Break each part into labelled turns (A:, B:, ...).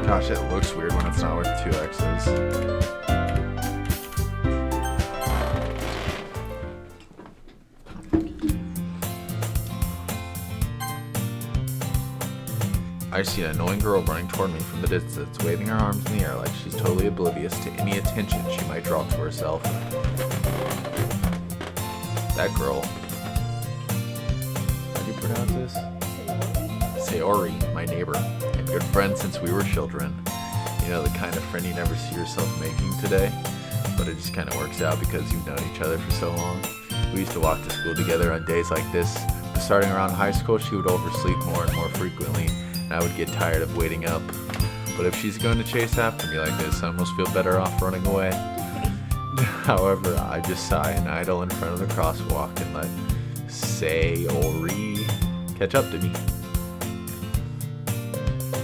A: Gosh, it looks weird when it's not with two X's. I see an annoying girl running toward me from the distance, waving her arms in the air like she's totally oblivious to any attention she might draw to herself. That girl. How do you pronounce this? Sayori, my neighbor, and good friend since we were children. You know, the kind of friend you never see yourself making today, but it just kind of works out because you've known each other for so long. We used to walk to school together on days like this, but starting around high school, she would oversleep more and more frequently, and I would get tired of waiting up. But if she's going to chase after me like this, I almost feel better off running away. However, I just sigh and idle in front of the crosswalk and let Sayori catch up to me.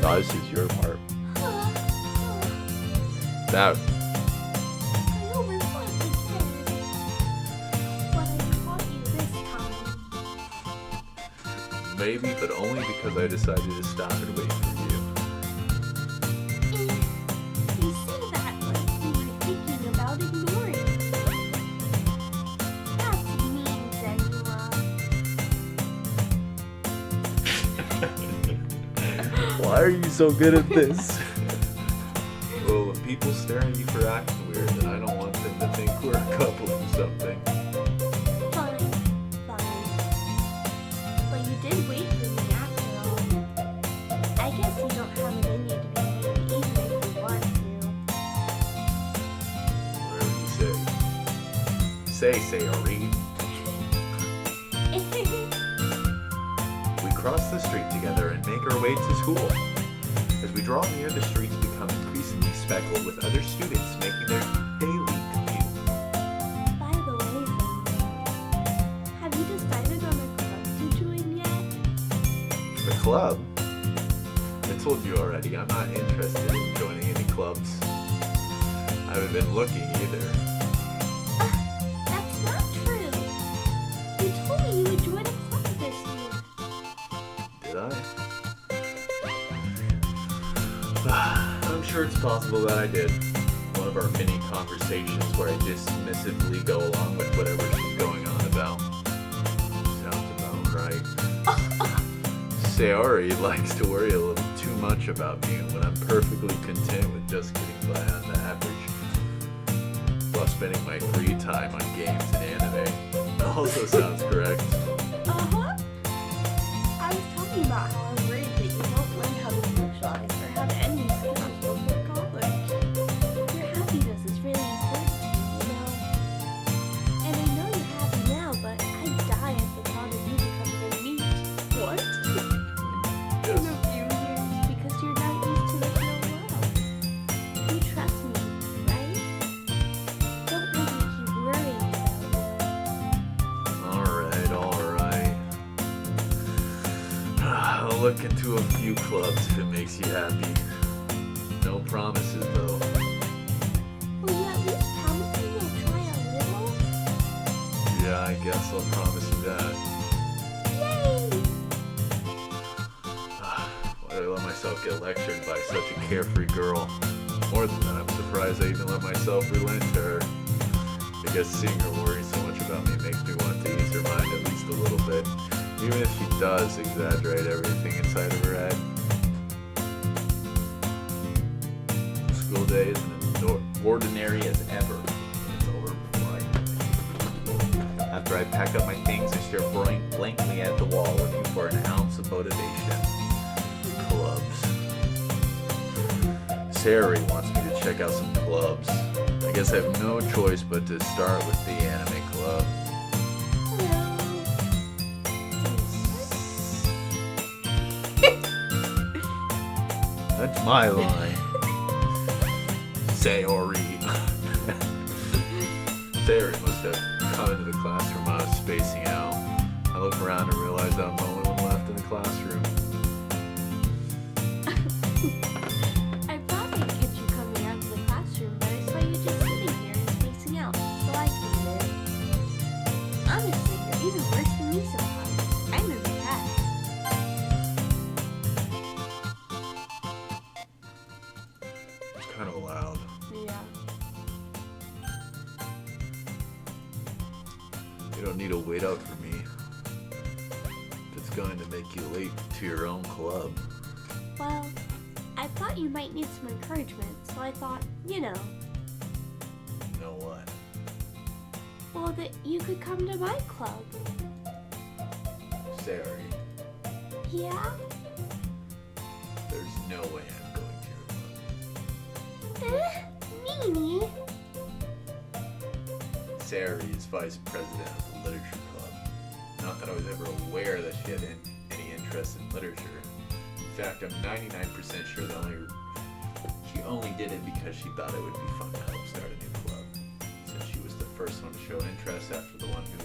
A: Oh, this is your part. That. Maybe, but only because I decided to stop and wait for you.
B: You say that like you were thinking about ignoring me. That's mean, Zenua.
A: Why are you so good at this? Well, if people stare at you for acting weird, then I don't want them to think we're a couple or something.
B: Fine. But you did wait for me after all. I guess you don't have it in you to be mean even if you want to.
A: Whatever you say. Sayori. We cross the street together and make our way to school. As we draw near, the streets become increasingly speckled with other students making their daily commute.
B: By the way, Zenua, have you decided on a club to join yet?
A: The club? I told you already, I'm not interested in joining any clubs. I haven't been looking either.
B: That's not true. You told me you would join a club this year.
A: Did I? I'm sure it's possible that I did. One of our many conversations where I dismissively go along with whatever she's going on about. Sounds about right. Sayori likes to worry a little too much about me when I'm perfectly content with just getting by on the average, while spending my free time on games and anime. Also sounds correct.
B: Uh-huh. I was talking about how I'm worried that you won't learn how to socialize or have any skills before college. Your happiness is really important to you, you know? And I know you're happy now, but I'd die at the thought of you becoming a neat. What? In a few years, because you're not used to the real world. You trust me, right? Don't make me keep worrying about you.
A: Alright. I'll look into a few clubs if it makes you happy. No promises though.
B: Will you at least promise me you'll try a little?
A: Yeah, I guess I'll promise you that.
B: Yay!
A: Why did I let myself get lectured by such a carefree girl? More than that, I'm surprised I even let myself relent to her. I guess seeing her worry so much about me makes me want to ease her mind at least a little bit, even if she does exaggerate everything inside of her head. School day is ordinary as ever. It's over before After I pack up my things, I stare blankly at the wall, looking for an ounce of motivation. Clubs. Sayori wants me to check out some clubs. I guess I have no choice but to start with the anime club. That's my line. Sayori. Sayori must have come into the classroom while I was spacing out. I look around and realize I'm the only one left in the classroom.
B: I thought I'd get you coming out of the classroom, but I saw you just sitting here and spacing out, so I came in. Honestly, you're even worse than me sometimes. I'm impressed.
A: kind of loud.
B: Yeah.
A: You don't need to wait out for me. If it's going to make you late to your own club.
B: Well, I thought you might need some encouragement, so I thought,
A: You know what?
B: well, that you could come to my club.
A: Sorry.
B: Yeah?
A: There's no way I'm going to your club.
B: Meanie?
A: Sari is vice president of the literature club. Not that I was ever aware that she had any interest in literature. In fact, I'm 99% sure that she only did it because she thought it would be fun to help start a new club. Since she was the first one to show interest after the one who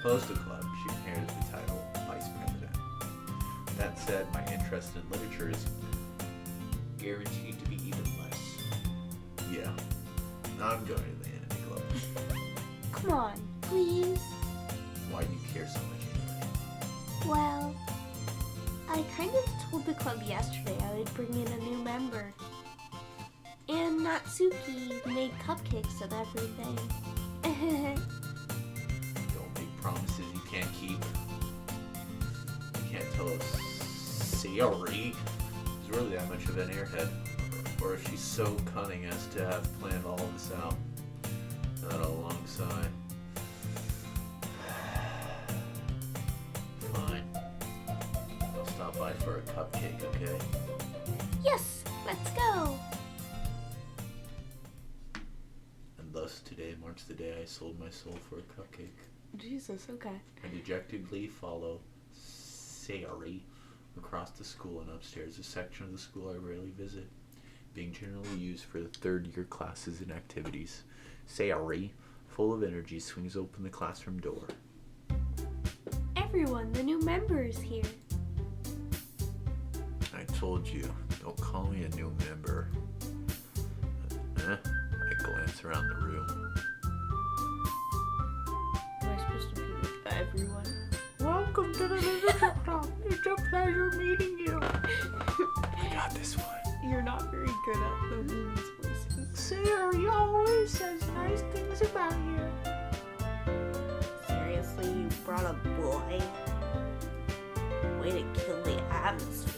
A: opposed the club, she inherited the title vice president. That said, my interest in literature is guaranteed to be even less. Yeah, I'm going to the enemy club.
B: Come on, please.
A: Why do you care so much anyway?
B: Well, I kind of told the club yesterday I would bring in a new member. And Natsuki made cupcakes and everything.
A: Don't make promises you can't keep. You can't tell us Sayori is really that much of an airhead. Or if she's so cunning as to have planned all of this out. Not alongside. Fine. I'll stop by for a cupcake, okay?
B: Yes, let's go.
A: And thus today marks the day I sold my soul for a cupcake.
B: Jesus, okay.
A: I dejectedly follow Sayori across the school and upstairs, a section of the school I rarely visit, being generally used for the third-year classes and activities. Sayori, full of energy, swings open the classroom door.
B: Everyone, the new member is here.
A: I told you, don't call me a new member. I glance around the room.
B: Am I supposed to be with everyone?
A: Welcome to the literature club. It's a pleasure meeting you. I got this one.
B: You're not very good at the women's voices.
A: Sayori always says nice things about you.
B: Seriously, you brought a boy? Way to kill the atmosphere.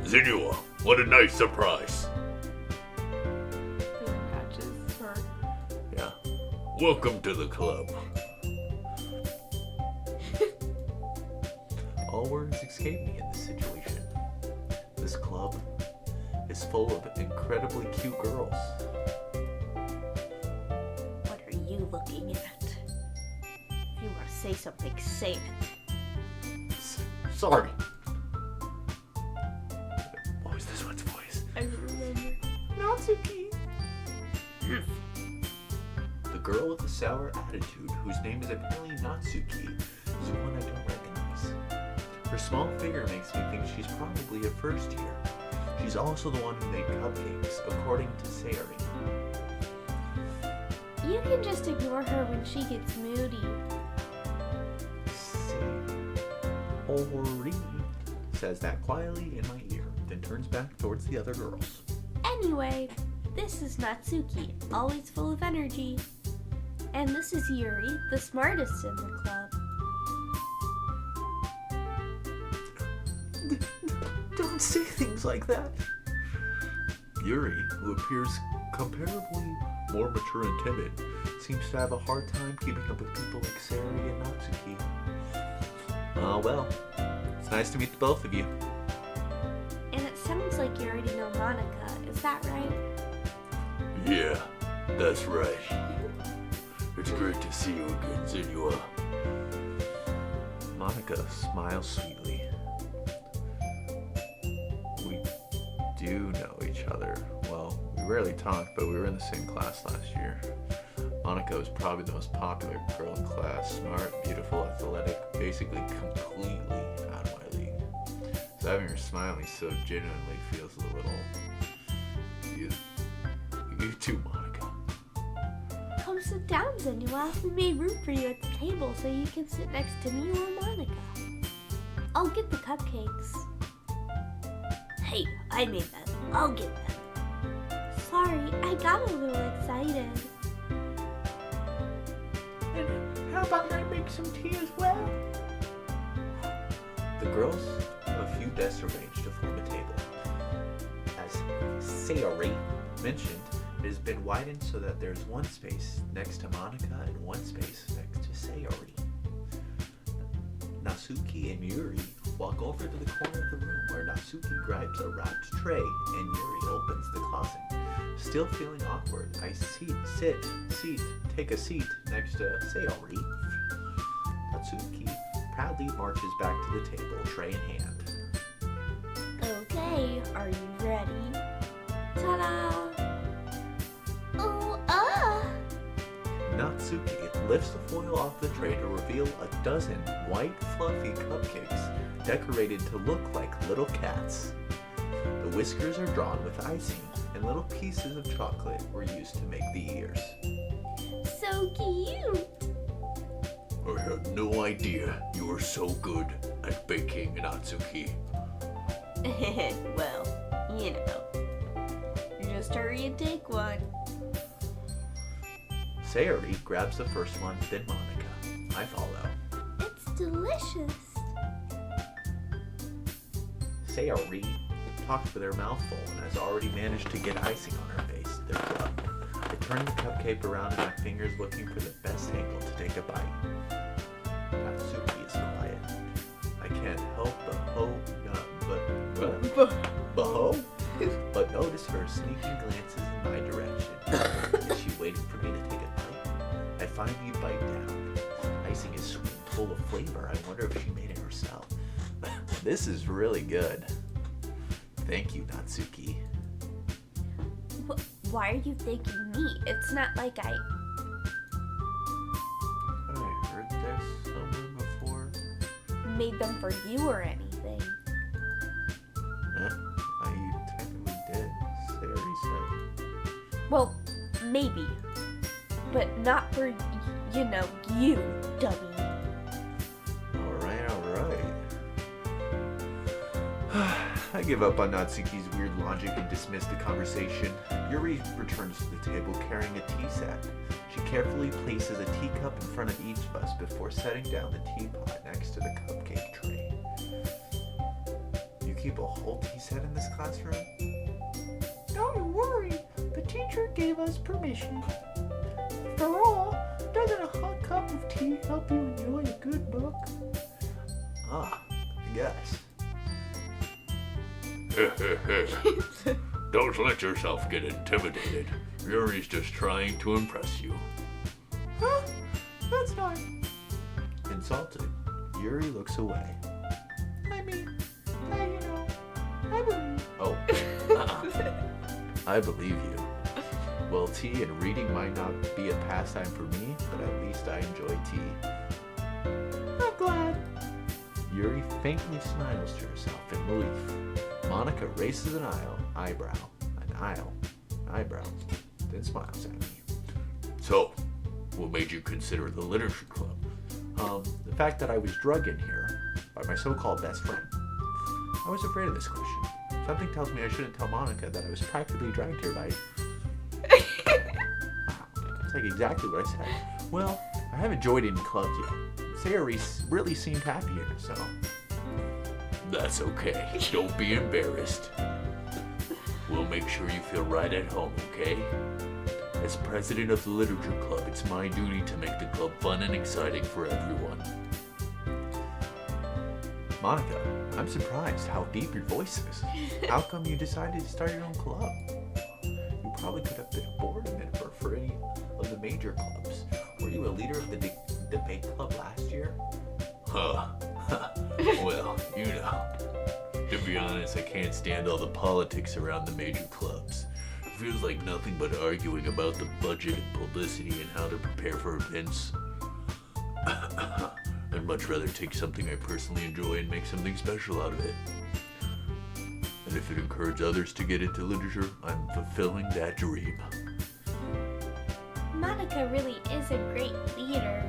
A: Zinua, what a nice surprise.
B: Matches her.
A: Yeah. Welcome to the club. All words escape me in this situation. This club is full of incredibly cute girls.
B: What are you looking at? If you want to say something, say it.
A: Sorry. What was this one's voice?
B: I remember.
A: Natsuki. The girl with the sour attitude, whose name is apparently Natsuki, is one I don't recognize. Her small figure makes me think she's probably a first year. She's also the one who made cupcakes, according to Sayori.
B: You can just ignore her when she gets moody.
A: Sayori says that quietly in my ear, then turns back towards the other girls.
B: Anyway, this is Natsuki, always full of energy. And this is Yuri, the smartest in the club.
A: Don't say things like that. Yuri, who appears comparably more mature and timid, seems to have a hard time keeping up with people like Sayori and Natsuki. Well, it's nice to meet the both of you.
B: And it sounds like you already know Monica, is that right?
A: Yeah, that's right. It's great to see you again, Zinua. Monica smiles sweetly. We do know each other. Well, we rarely talk, but we were in the same class last year. Monica was probably the most popular girl in class. Smart, beautiful, athletic, basically completely out of my league. So having her smiling so genuinely feels a little... You too, Monica.
B: Come sit down, Zenua. We made room for you at the table so you can sit next to me or Monica. I'll get the cupcakes. Hey, I made them. I'll get them. Sorry, I got a little excited.
C: And how about I make some tea as well?
A: The girls have a few desks arranged to form a table. As Sayori mentioned, it has been widened so that there's one space next to Monica and one space next to Sayori. Natsuki and Yuri walk over to the corner of the room where Natsuki grabs a wrapped tray and Yuri opens the closet. Still feeling awkward, I take a seat next to Sayori. Natsuki proudly marches back to the table, tray in hand.
B: Okay, are you ready? Ta-da! Oh,
A: Natsuki lifts the foil off the tray to reveal a dozen white, fluffy cupcakes decorated to look like little cats. The whiskers are drawn with icing, and little pieces of chocolate were used to make the ears.
B: So cute!
A: I had no idea you were so good at baking, Natsuki.
B: Well, you know. Just hurry and take one.
A: Sayori grabs the first one, then Monica. I follow.
B: It's delicious.
A: Sayori talks with her mouth full and has already managed to get icing on her face. They're club. I turn the cupcake around in my fingers looking for the best angle to take a bite. Natsuki is quiet. I can't help but notice her sneaking glances in my direction. Is she waiting for me to take a bite? I finally bite down. Icing is sweet and full of flavor. I wonder if she made it herself. This is really good. Thank you, Natsuki.
B: Why are you thanking me? It's not like I
A: heard this somewhere before.
B: made them for you or anything.
A: You technically did. Sayori said.
B: Well, maybe. But not for, you, dummy.
A: Alright. I give up on Natsuki's weird logic and dismiss the conversation. Yuri returns to the table carrying a tea set. She carefully places a teacup in front of each of us before setting down the teapot next to the cupcake tray. You keep a whole tea set in this classroom?
C: Don't worry, the teacher gave us permission. After all, doesn't a hot cup of tea help you enjoy a good book?
A: I guess.
D: Don't let yourself get intimidated. Yuri's just trying to impress you.
C: Huh? That's not...
A: Insulted, Yuri looks away.
C: I mean, I believe...
A: Oh, I believe you. Well, tea and reading might not be a pastime for me, but at least I enjoy tea.
C: I'm glad.
A: Yuri faintly smiles to herself in relief. Monica raises an eyebrow, then smiles at me.
D: So, what made you consider the literature club?
A: The fact that I was drugged in here by my so-called best friend. I was afraid of this question. Something tells me I shouldn't tell Monica that I was practically dragged here by... Wow, that's like exactly what I said. Well, I haven't joined any clubs yet. Sayori really seemed happy here, so...
D: That's okay. Don't be embarrassed. We'll make sure you feel right at home, okay? As president of the literature club, it's my duty to make the club fun and exciting for everyone.
A: Monica, I'm surprised how deep your voice is. How come you decided to start your own club? You probably could have been a board member for any of the major clubs. Were you a leader of the debate club last year?
D: Huh. Well, to be honest, I can't stand all the politics around the major clubs. It feels like nothing but arguing about the budget and publicity and how to prepare for events. I'd much rather take something I personally enjoy and make something special out of it. And if it encourages others to get into literature, I'm fulfilling that dream.
B: Monica really is a great leader.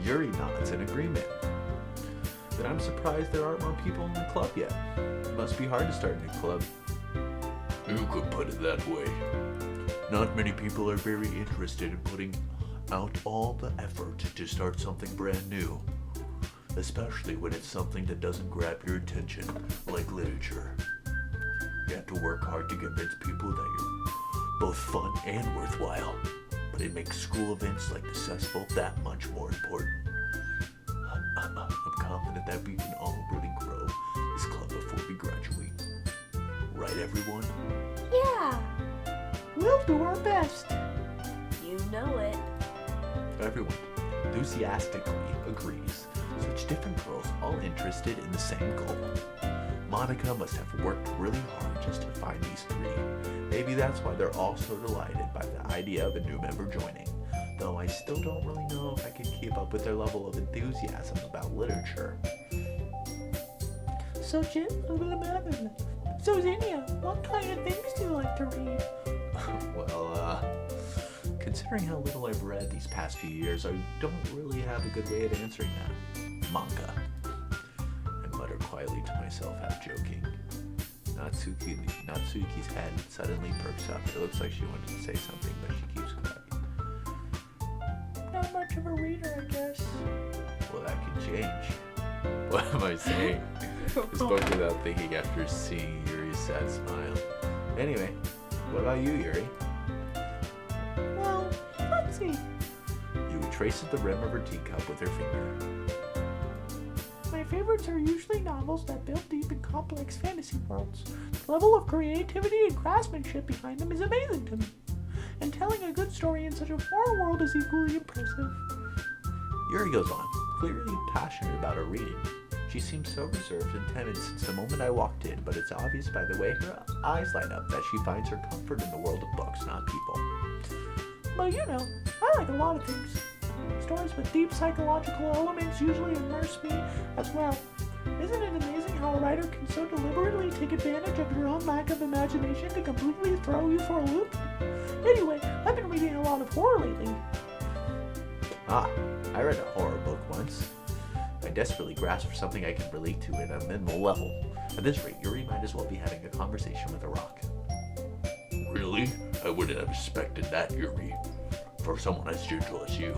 A: Yuri nods in agreement. then I'm surprised there aren't more people in the club yet. It must be hard to start a new club.
D: You could put it that way. Not many people are very interested in putting out all the effort to start something brand new. Especially when it's something that doesn't grab your attention, like literature. You have to work hard to convince people that you're both fun and worthwhile. But it makes school events like the Cesspool that much more important. I'm confident that we can all really grow this club before we graduate. Right, everyone?
B: Yeah,
C: We'll do our best.
B: you know it.
A: Everyone enthusiastically agrees. Such different girls, all interested in the same goal. Monica must have worked really hard just to find these three. Maybe that's why they're all so delighted by the idea of a new member joining. Though I still don't really know if I can keep up with their level of enthusiasm about literature.
C: So Jim, so Zinnia, what kind of things do you like to read?
A: Well, considering how little I've read these past few years, I don't really have a good way of answering that. Manga. I muttered quietly to myself, half joking. Natsuki's head suddenly perks up. It looks like she wanted to say something, but she keeps quiet.
C: Not much of a reader, I guess.
A: Well, that could change. What am I saying? I spoke without thinking after seeing Yuri's sad smile. Anyway, what about you, Yuri?
C: Well, let's see.
A: Yuri traces the rim of her teacup with her finger.
C: My favorites are usually novels that build deep and complex fantasy worlds. The level of creativity and craftsmanship behind them is amazing to me. And telling a good story in such a foreign world is equally impressive.
A: Yuri goes on, clearly passionate about her reading. She seems so reserved and timid since the moment I walked in, but it's obvious by the way her eyes light up that she finds her comfort in the world of books, not people.
C: Well, you know, I like a lot of things. Stories with deep psychological elements usually immerse me as well. Isn't it amazing how a writer can so deliberately take advantage of your own lack of imagination to completely throw you for a loop? Anyway, I've been reading a lot of horror lately.
A: Ah, I read a horror book once. I desperately grasp for something I can relate to at a minimal level. At this rate, Yuri might as well be having a conversation with a rock.
D: Really? I wouldn't have expected that, Yuri. For someone as gentle as you.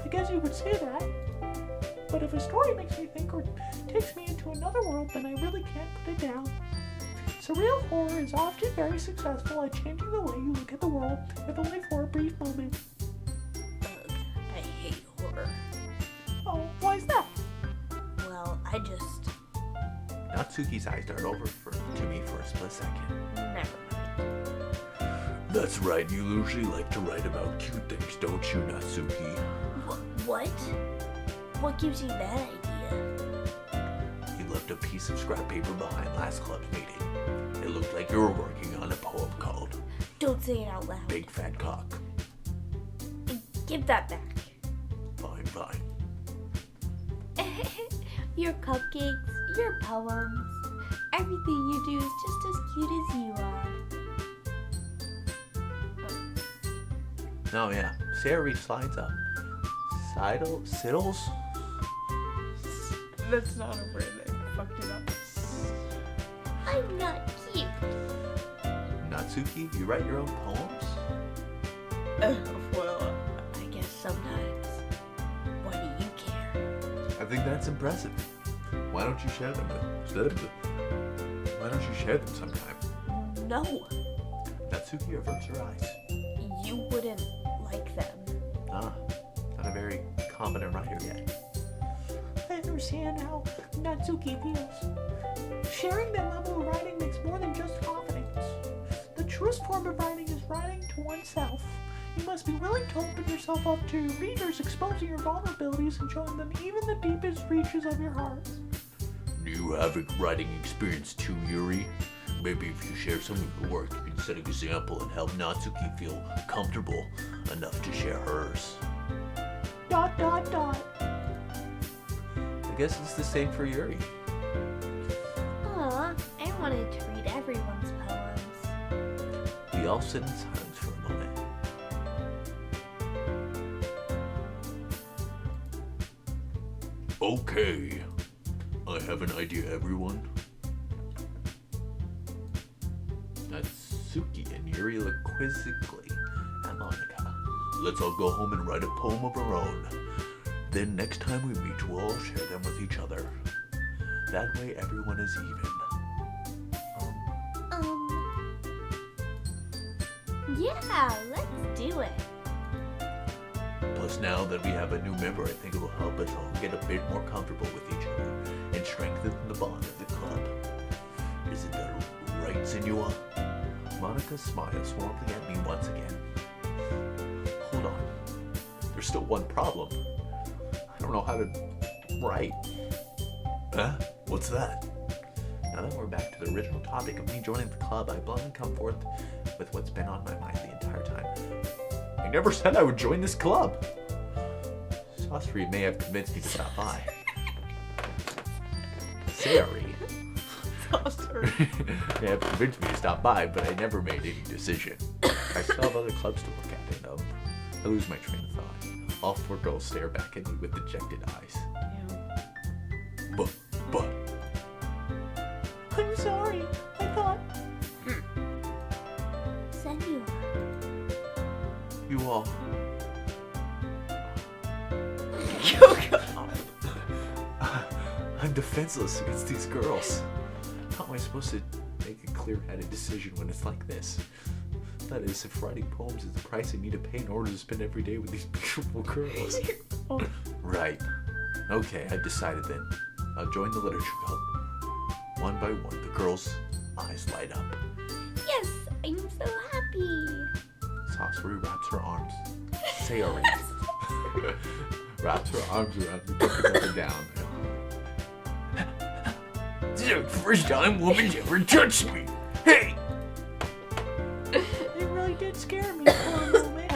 C: I guess you would say that. But if a story makes me think or takes me into another world, then I really can't put it down. Surreal horror is often very successful at changing the way you look at the world, if only for a brief moment.
B: I hate horror.
C: Oh, why is that?
B: Well, I just...
A: Natsuki's eyes dart over to me for a split second.
B: never mind.
D: That's right, you usually like to write about cute things, don't you, Natsuki?
B: What? What gives you that idea?
D: You left a piece of scrap paper behind last club's meeting. It looked like you were working on a poem called
B: Don't say it out loud.
D: Big Fat Cock.
B: Give that back.
D: Fine, fine.
B: Your cupcakes, your poems, everything you do is just as cute as you are.
A: Oh yeah, Sarah reads slides up. Siddles?
B: That's not a word. I fucked it up. I'm not cute.
A: Natsuki, you write your own poems?
B: Well, I guess sometimes. Why do you care?
A: I think that's impressive. Why don't you share them Why don't you share them sometime?
B: No,
A: Natsuki averts her eyes.
B: you wouldn't like them.
A: Ah, not a very competent writer yet.
C: I understand how Natsuki feels. Sharing that level of writing makes more than just confidence. The truest form of writing is writing to oneself. You must be willing to open yourself up to your readers, exposing your vulnerabilities and showing them even the deepest reaches of your heart.
D: You have a writing experience too, Yuri. Maybe if you share some of your work, you can set an example and help Natsuki feel comfortable enough to share hers. ...
A: I guess it's the same for Yuri.
B: Aw, I wanted to read everyone's poems.
A: We all sit in silence for a moment.
D: Okay, I have an idea, everyone.
A: Natsuki and Yuri look quizzically at Monica.
D: Let's all go home and write a poem of our own. Then next time we meet, we'll all share them with each other. That way everyone is even.
B: Yeah, let's do it.
D: Plus now that we have a new member, I think it will help us all get a bit more comfortable with each other and strengthen the bond of the club. Isn't that right, Senua?
A: Monica smiles warmly at me once again. Hold on. There's still one problem. I don't know how to write.
D: Huh? What's that?
A: Now that we're back to the original topic of me joining the club, I bluntly come forth with what's been on my mind the entire time. I never said I would join this club. Sasori may have convinced me to stop by. Sayori may have convinced me to stop by, but I never made any decision. I still have other clubs to look at, and I lose my train of thought. All four girls stare back at me with dejected eyes.
D: But,
C: I'm sorry. I thought.
B: Senua.
A: You all. I'm defenseless against these girls. How am I supposed to make a clear-headed decision when it's like this? That is, if writing poems is the price I need to pay in order to spend every day with these beautiful girls. Right. Okay, I've decided then. I'll join the literature club. One by one, the girls' eyes light up.
B: Yes, I'm so happy.
A: Sasori wraps her arms. Sayori wraps her arms around me, looking up and down.
D: this is the first time woman's ever touched me. Hey!
C: It really did scare me for a moment.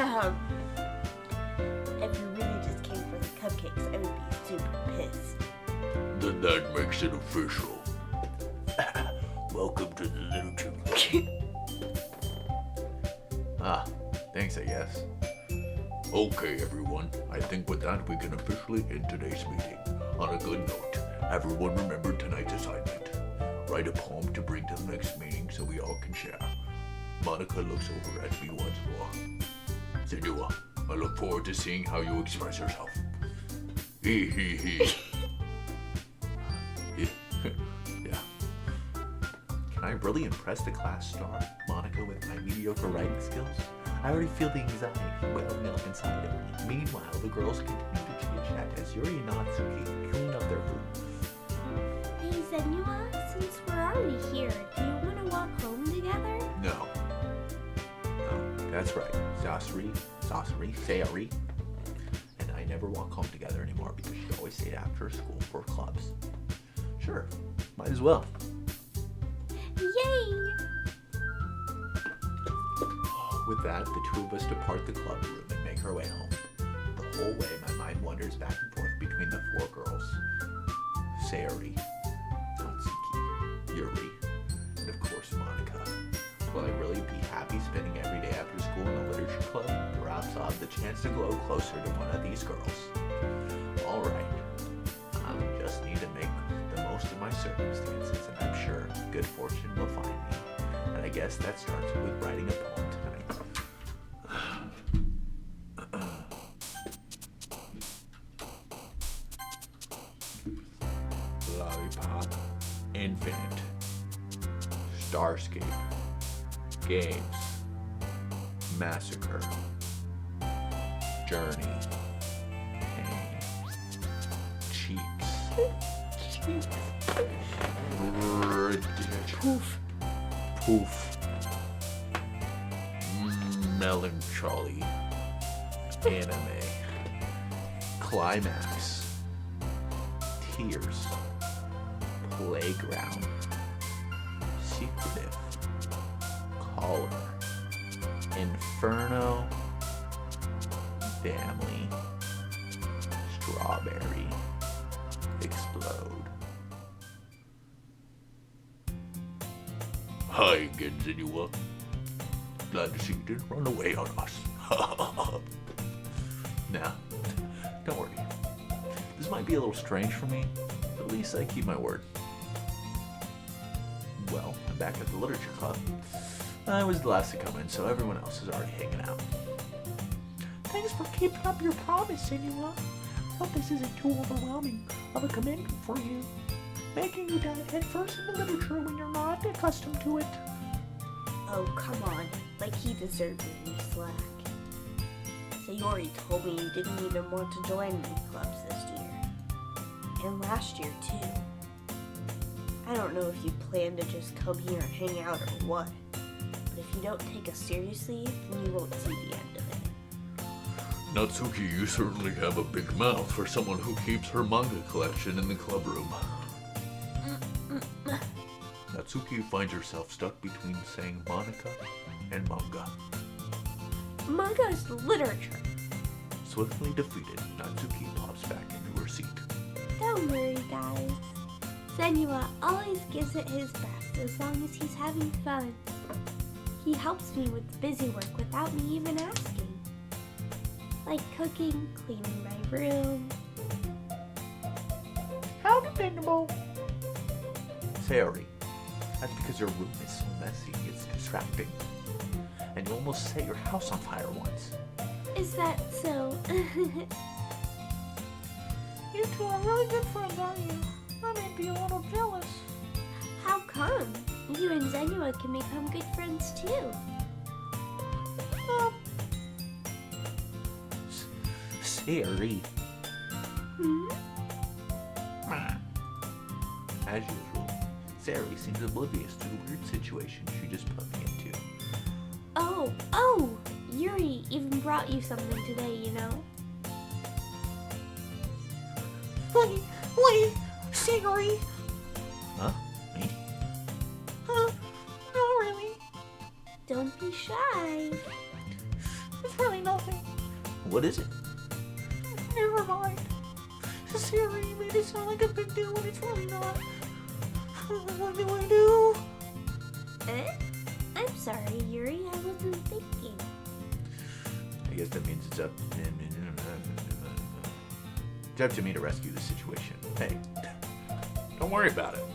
B: If you really just came for the cupcakes, I would be super pissed.
D: Then that makes it official. Welcome to the literature club.
A: Thanks, I guess.
D: Okay, everyone. I think with that, we can officially end today's meeting. On a good note, everyone remember tonight's assignment. Write a poem to bring to the next meeting so we all can share. Monica looks over at me once more. Senua, I look forward to seeing how you express yourself. Hee hee hee.
A: Yeah. Can I really impress the class star, Monica, with my mediocre writing skills? I already feel the anxiety welling up inside of me. Meanwhile, the girls continue to chit-chat as Yuri and Natsuki clean up their food.
B: Hey, Senua, since we're already here, do you want to walk home together?
A: No, that's right. Sayori, and I never walk home together anymore because she always stayed after school for clubs. Sure, might as well.
B: Yay!
A: With that, the two of us depart the club room and make our way home. The whole way, my mind wanders back and forth between the four girls. Sayori, Natsuki, Yuri, and of course Monica. Will I really be happy spending every day after school in the literature club? Perhaps I'll have the chance to grow closer to one of these girls. Alright, I just need to make the most of my circumstances, and I'm sure good fortune will find me. And I guess that starts with writing a poem tonight. Lollipop, Infinite, Starscape, Games, Massacre, Journey, Pain, Cheeks, Poof, Melancholy, Anime, Climax, Tears, Playground, Secretive, Caller, Inferno, Family, Strawberry, Explode.
D: Hi again, Senua. Glad to see you didn't run away on us.
A: Now, don't worry. This might be a little strange for me, but at least I keep my word. Well, I'm back at the literature club. I was the last to come in, so everyone else is already hanging out.
C: Thanks for keeping up your promise, Senua. I hope this isn't too overwhelming of a commitment for you, making you dive headfirst into literature when you're not accustomed to it.
B: Oh, come on. Like he deserves any slack. Sayori told me you didn't even want to join any clubs this year. And last year, too. I don't know if you plan to just come here and hang out or what. But if you don't take us seriously, then you won't see the end of it.
D: Natsuki, you certainly have a big mouth for someone who keeps her manga collection in the club room. Natsuki finds herself stuck between saying Monica and manga.
B: Manga is literature.
D: Swiftly defeated, Natsuki pops back into her seat.
B: Don't worry, guys. Senua always gives it his best as long as he's having fun. He helps me with busy work without me even asking. Like cooking, cleaning my room.
C: How dependable.
A: Sayori, that's because your room is so messy, it's distracting. And you almost set your house on fire once.
B: Is that so?
C: You two are really good friends, aren't you? I may be a little jealous.
B: How come? You and Senua can become good friends too.
A: Sayori.
B: Hmm?
A: As usual, Sayori seems oblivious to the weird situation she just put me into.
B: Oh! Yuri even brought you something today, you know?
C: Wait, Sayori.
A: Huh? Me?
C: Not really.
B: Don't be shy.
C: It's really nothing.
A: What is it?
C: Never mind. Sayori, you made it sound like a big deal when it's really not. What do I do?
B: I'm sorry, Yuri, I wasn't thinking.
A: I guess that means it's up to me to rescue the situation. Hey, don't worry about it.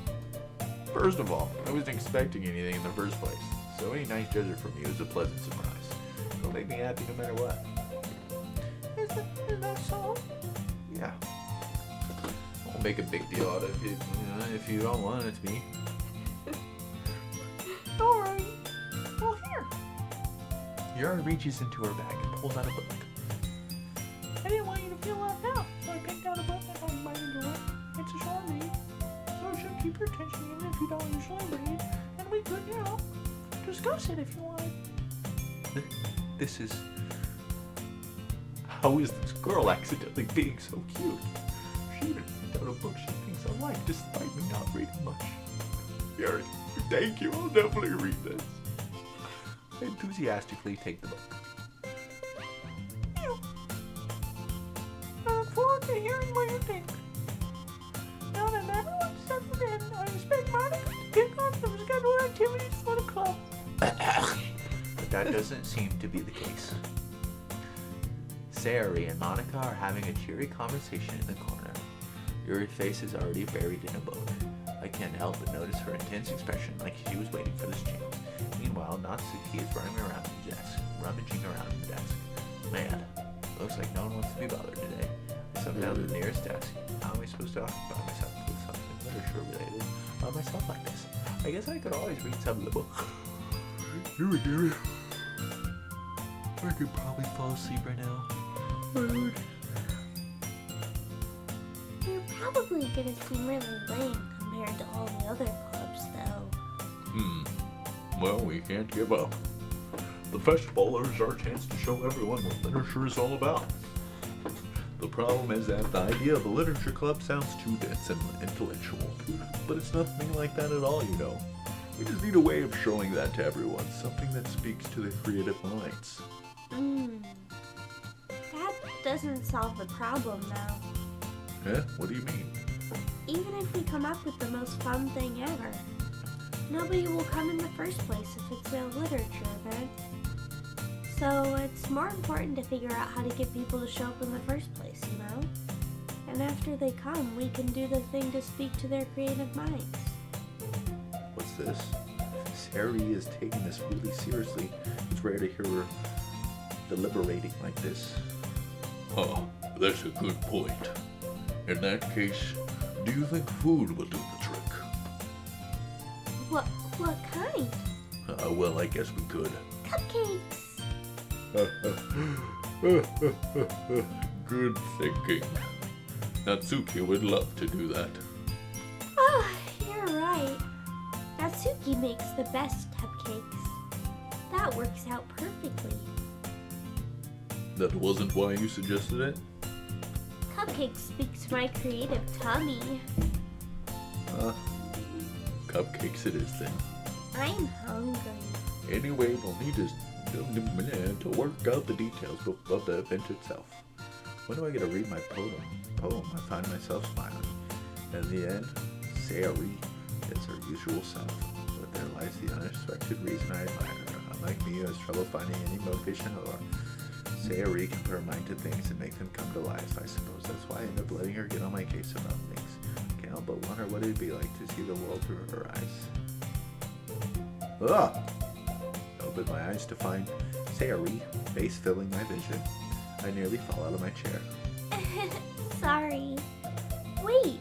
A: First of all, I wasn't expecting anything in the first place, so any nice gesture from you is a pleasant surprise. It'll make me happy no matter what.
C: Is that so?
A: Yeah. Won't make a big deal out of it, if you don't want it to be.
C: Alright. Well, here.
A: Yuri reaches into her bag and pulls out a book.
C: I didn't want you to feel left out, so I picked out a book I thought you might enjoy. It's a short read, so it should keep your attention even if you don't usually read, and we could, discuss it if you want.
A: This is... How is this girl accidentally being so cute? She even picked out a book she thinks I like despite me not reading much. Yuri, thank you. I'll definitely read this. I enthusiastically take the book.
C: I look forward to hearing what you think. Now that everyone's settled in, I expect Monica to pick on some scheduled activities for the club.
A: But that doesn't seem to be the case. Sayori and Monica are having a cheery conversation in the corner. Yuri's face is already buried in a book. I can't help but notice her intense expression like she was waiting for this change. Meanwhile, Natsuki is running around the desk, rummaging around the desk. Man, looks like no one wants to be bothered today. I sat down to the nearest desk. How am I supposed to occupy myself with something literature related by myself like this? I guess I could always read some of the book. Yuri. I could probably fall asleep right now. Rude.
B: You're probably gonna seem really lame compared to all the other clubs, though.
D: Well, we can't give up. The festival is our chance to show everyone what literature is all about.
A: The problem is that the idea of a literature club sounds too dense and intellectual. But it's nothing like that at all, We just need a way of showing that to everyone, something that speaks to their creative minds.
B: That doesn't solve the problem, though.
A: What do you mean?
B: Even if we come up with the most fun thing ever, nobody will come in the first place if it's a literature event. So it's more important to figure out how to get people to show up in the first place, And after they come, we can do the thing to speak to their creative minds.
A: What's this? Sari is taking this really seriously. It's rare to hear her deliberating like this.
D: Oh, that's a good point. In that case, do you think food will do the trick?
B: What kind?
D: Well, I guess we could.
B: Cupcakes!
D: Good thinking. Natsuki would love to do that.
B: Oh, you're right. Natsuki makes the best cupcakes. That works out perfectly.
D: That wasn't why you suggested it?
B: Cupcake speaks to my creative tummy.
D: Cupcakes it is then.
B: I'm hungry.
D: Anyway, we'll need to work out the details of the event itself.
A: When do I get to read my poem? I find myself smiling. In the end, Sayori is her usual self, but there lies the unexpected reason I admire her. Unlike me, who has trouble finding any motivation at all, Sayori can put her mind to things and make them come to life. I suppose that's why I end up letting her get on my case about things. Can't help but wonder what it'd be like to see the world through her eyes. Ugh! I opened my eyes to find Sayori, face filling my vision. I nearly fall out of my chair.
B: Sorry. Wait.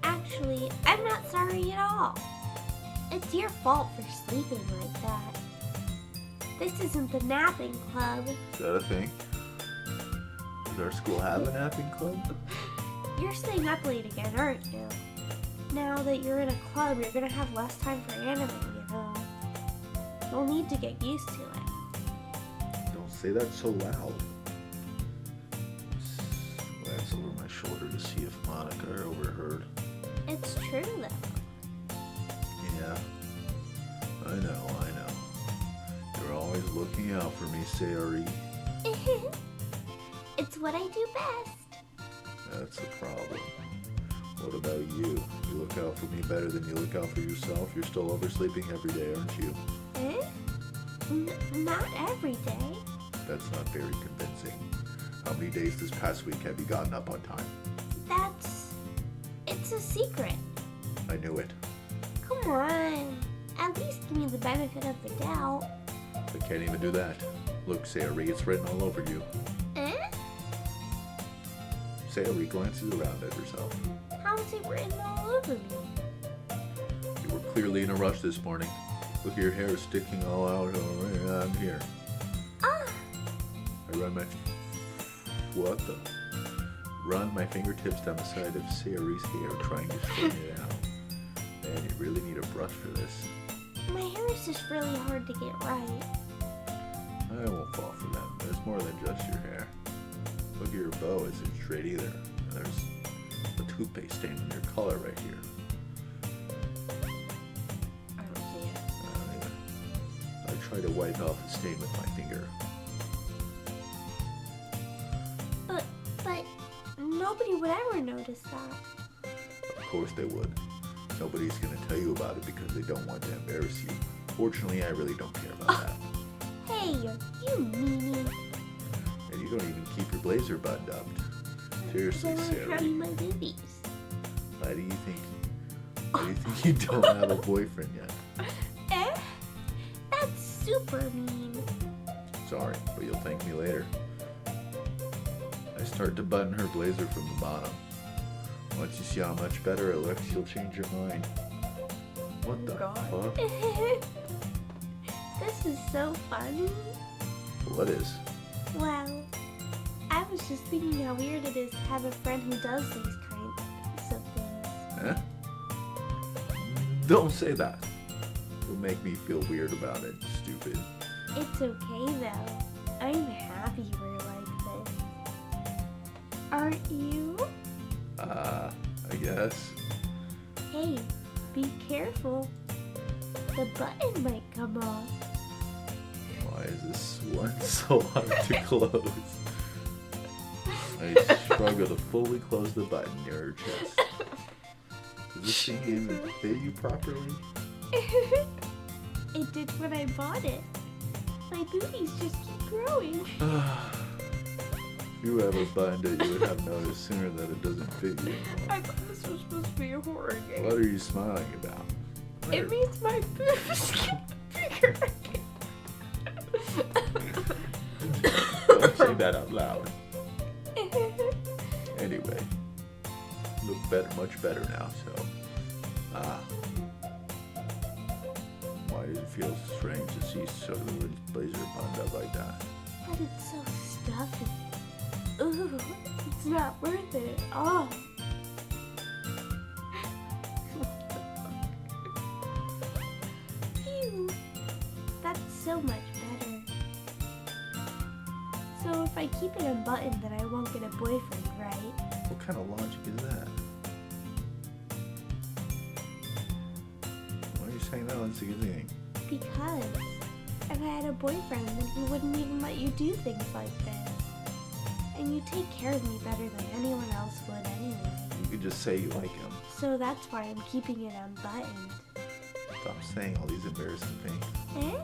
B: Actually, I'm not sorry at all. It's your fault for sleeping like that. This isn't the napping club.
A: Is that a thing? Does our school have a napping club?
B: You're staying up late again, aren't you? Now that you're in a club, you're gonna have less time for anime, you know. You'll need to get used to it.
A: Don't say that so loud. Glance over my shoulder to see if Monica overheard.
B: It's true, though.
A: Yeah, I know. You're always looking out for me, Sayori.
B: It's what I do best.
A: That's the problem. What about you? You look out for me better than you look out for yourself. You're still oversleeping every day, aren't you?
B: Not every day.
A: That's not very convincing. How many days this past week have you gotten up on time?
B: It's a secret.
A: I knew it.
B: Come on. At least give me the benefit of the doubt.
A: I can't even do that. Look, Sayori, it's written all over you. Sayori glances around at herself.
B: How is it written all over me?
A: You were clearly in a rush this morning. Look at your hair sticking all out around here.
B: Ah!
A: I run my fingertips down the side of Sayori's hair, trying to straighten it out. Man, you really need a brush for this.
B: My hair is just really hard to get right.
A: I won't fall for that. There's more than just your hair. Look at your bow isn't straight either. There's a toothpaste stain on your collar right here.
B: I don't see it.
A: I don't either. I try to wipe off the stain with my finger.
B: But nobody would ever notice that.
A: Of course they would. Nobody's gonna tell you about it because they don't want to embarrass you. Fortunately, I really don't care about that.
B: Hey, you meanie.
A: And you don't even keep your blazer buttoned up. Seriously,
B: I
A: Sarah.
B: want to my boobies.
A: Why do you think you don't have a boyfriend yet?
B: That's super mean.
A: Sorry, but you'll thank me later. I start to button her blazer from the bottom. Once you see how much better it looks, you'll change your mind. What the fuck?
B: This is so funny.
A: What is?
B: Well, I was just thinking how weird it is to have a friend who does these kinds of things.
A: Huh? Don't say that. It'll make me feel weird about it, stupid.
B: It's okay though. I'm happy we're like this. Aren't you?
A: I guess.
B: Hey, be careful. The button might come off.
A: Why is this one so hard to close? I struggle to fully close the button near her chest. Does this thing even fit you properly?
B: It did when I bought it. My boobies just keep growing.
A: If you ever buttoned it, you would have noticed sooner that it doesn't fit you.
B: I thought this was supposed to be a horror game.
A: What are you smiling about?
B: It means my boobs get bigger.
A: Don't say that out loud. Anyway, look better, much better now. So, why does it feel strange to see Sutherland's blazer buttoned up like that?
B: But it's so stuffy. Ooh, it's not worth it. Oh. Phew. That's so much better. So if I keep it unbuttoned, then I won't get a boyfriend, right?
A: What kind of logic is that? Why are you saying that? Let's see what you think.
B: Because if I had a boyfriend, then he wouldn't even let you do things like this. And you take care of me better than anyone else would anyway.
A: You could just say you like him.
B: So that's why I'm keeping it unbuttoned.
A: Stop saying all these embarrassing things.
B: Eh?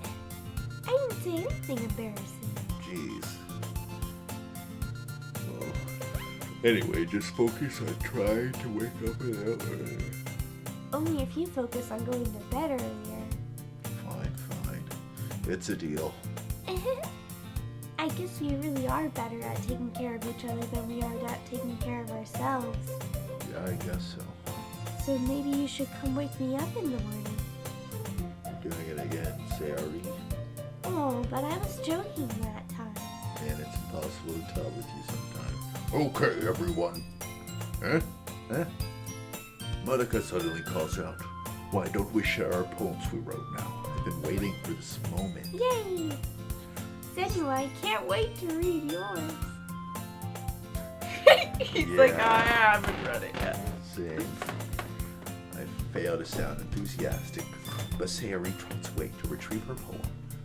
B: I didn't say anything embarrassing.
A: Jeez. Well, anyway, just focus on trying to wake up without earlier.
B: Only if you focus on going to bed earlier.
A: Fine. It's a deal.
B: I guess we really are better at taking care of each other than we are at taking care of ourselves.
A: Yeah, I guess so.
B: So maybe you should come wake me up in the morning.
A: You're doing it again, Sari.
B: Oh, but I was joking that time.
A: Man, it's impossible to tell with you sometimes. Okay, everyone. Huh? Monica suddenly calls out, "Why don't we share our poems we wrote now? I've been waiting for this moment."
B: Yay! Senua, I can't wait to read yours. He's like,
A: Yeah.
B: I haven't read it yet.
A: Same. I fail to sound enthusiastic, but Sayori trots away to retrieve her poem.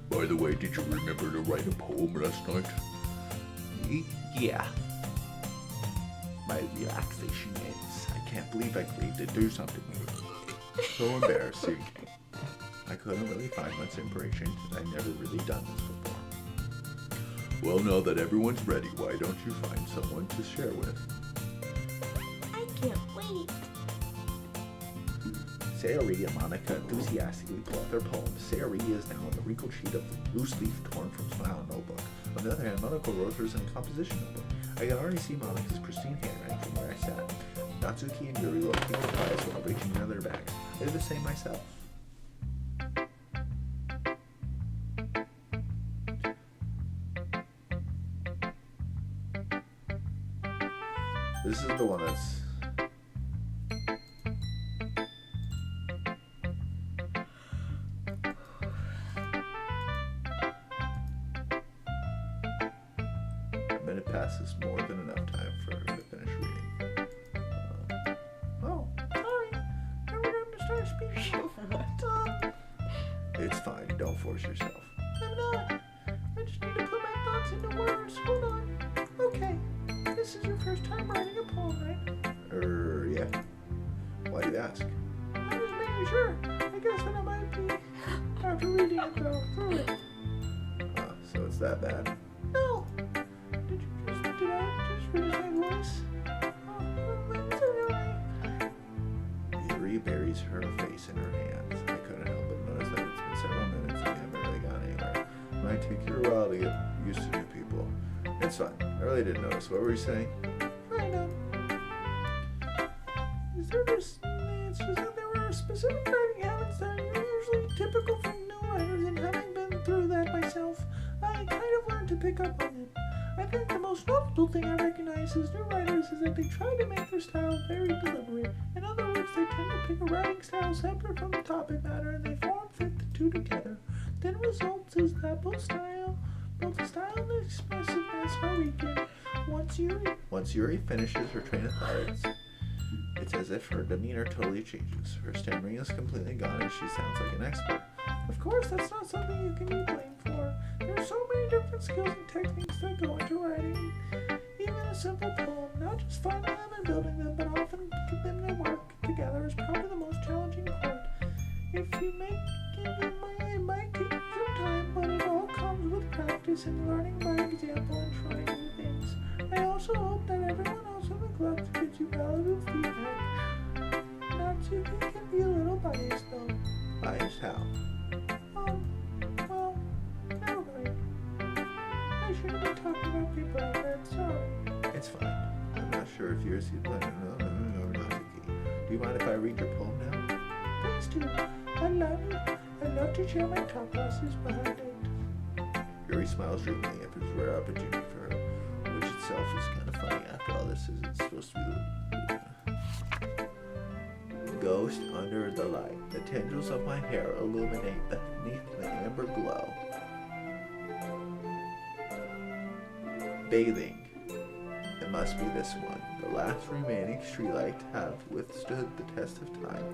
A: By the way, did you remember to write a poem last night? Yeah. My relaxation ends. I can't believe I agreed to do something so embarrassing. I couldn't really find much inspiration since I've never really done this before. Well, now that everyone's ready, why don't you find someone to share with?
B: I can't wait.
A: Sayori and Monica enthusiastically pull out their poems. Sayori is now on the wrinkled sheet of loose leaf torn from Smile notebook. On the other hand, Monica wrote hers in a composition notebook. I can already see Monica's pristine handwriting from where I sat. Natsuki and Yuri looked surprised while reaching into their bags. I did the same myself. This is the one that's... A minute passes, more than enough time for her to finish reading.
C: Oh, sorry. Never got to start speaking.
A: It's fine, don't force yourself.
C: I'm not. I just need to put my thoughts into words. Hold on. Okay. This is your first time writing a poem, right?
A: Yeah. Why do you ask?
C: I'm just making sure. I guess that I might be after reading it though. Through it.
A: So it's that bad?
C: No. Did I just finish my voice? Oh, that's alright.
A: Yuri buries her face in her hands. I couldn't help but notice that it's been several minutes and we haven't really gone anywhere. It might take you a while to get used to new people. It's fine. I really didn't notice. What were you saying?
C: Kind of. It's just that there were specific writing habits that are usually typical for new writers, and having been through that myself, I kind of learned to pick up on them. I think the most notable thing I recognize as new writers is that they try to make their style very deliberate. In other words, they tend to pick a writing style separate from the topic matter, and they form-fit the two together. Then results is that both the style and the expressiveness are weakened.
A: Once Yuri finishes her train of thought, it's as if her demeanor totally changes. Her stammering is completely gone and she sounds like an expert.
C: Of course, that's not something you can be blamed for. There are so many different skills and techniques that go into writing. Even a simple poem, not just finding them and building them, but often getting them to work together is probably the most challenging part. If you make it, it might take you some time, but it all comes with practice and learning by example and trying new things. I also hope that everyone else in the club gives you valuable feedback. Natsuki can be a little biased though.
A: Biased how?
C: Well, never mind. I shouldn't be talking about people like that, sorry.
A: It's fine. I'm not sure if yours is no, Natsuki. Do you mind if I read your poem now?
C: Please do. I'd love to share my top losses behind it.
A: Yuri smiles dreamily and puts a rare opportunity for her, which itself is kind of funny. After all, this isn't supposed to be the ghost under the light. The tendrils of my hair illuminate beneath the amber glow. Bathing. It must be this one, the last remaining streetlight to have withstood the test of time,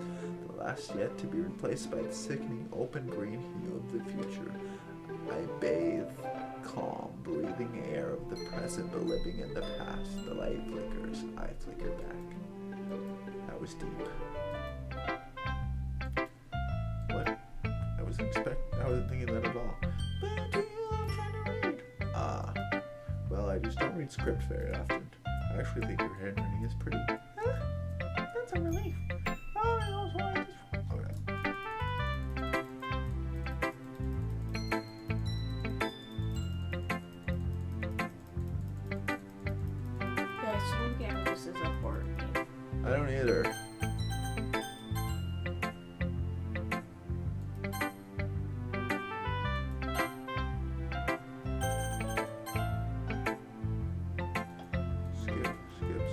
A: the last yet to be replaced by the sickening open green hue of the future. I bathe, calm, breathing air of the present, but living in the past. The light flickers, I flicker back. That was deep. What? I wasn't thinking that at all.
C: But do you kind of read?
A: Well, I just don't read script very often. I actually think your handwriting is pretty.
C: That's a relief. Oh, I also like this one.
A: Okay.
B: Yeah, I still don't get how this is a horror game.
A: I don't either.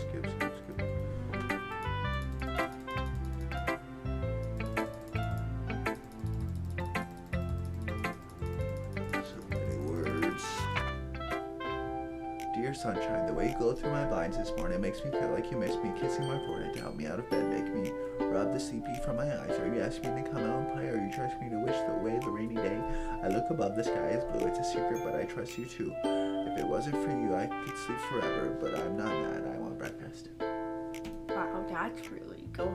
A: Skip. So many words. Dear sunshine, the way you glow through my blinds this morning makes me feel like you miss me, kissing my forehead to help me out of bed, make me rub the sleepy from my eyes. Are you asking me to come out and play? Are you trusting me to wish away the rainy day? I look above, the sky is blue. It's a secret, but I trust you too. If it wasn't for you, I could sleep forever, but I'm not mad. I want breakfast.
B: Wow, that's really good.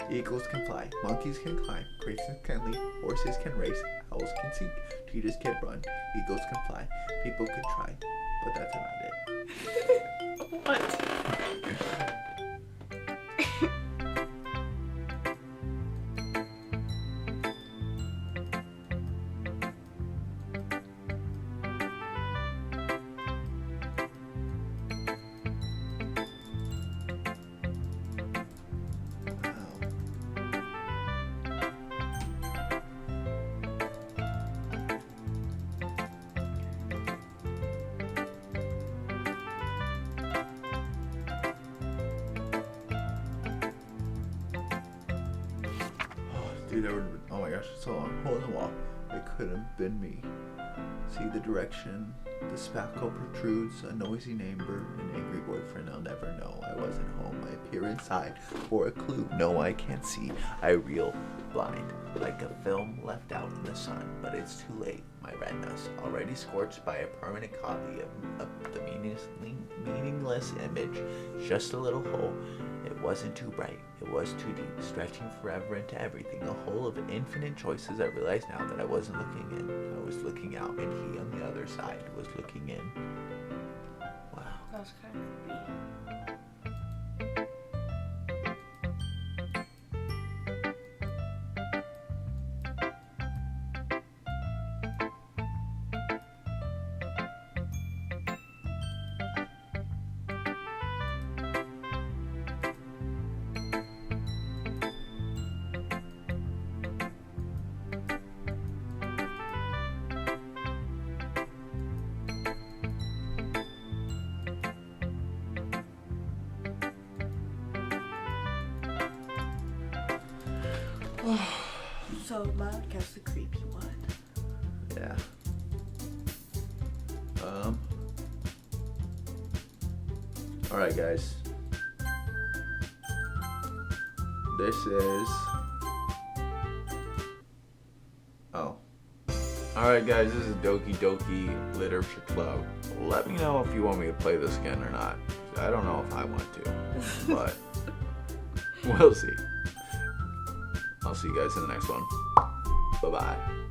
A: Eagles can fly, monkeys can climb, crazies can leap, horses can race, owls can seek, cheetahs can run, eagles can fly, people can try, but that's about it.
B: What?
A: Dude, oh my gosh, it's so long. Hole in the wall. It could have been me. See the direction. The spackle protrudes, a noisy neighbor, an angry boyfriend. I'll never know. I wasn't home. I peer inside for a clue. No, I can't see. I reel blind, like a film left out in the sun. But it's too late. My retinas, already scorched by a permanent copy of the meaningless image. Just a little hole. It wasn't too bright. It was too deep, stretching forever into everything. A hole of infinite choices. I realize now that I wasn't looking in. I was looking out, and he on the other side was looking in. Wow.
B: That was kind of creepy. So Mount guess the creepy one.
A: Yeah. Alright guys. This is Alright guys, this is Doki Doki Literature Club let me know if you want me to play this again or not. I don't know if I want to, but we'll see. I'll see you guys in the next one. Bye-bye.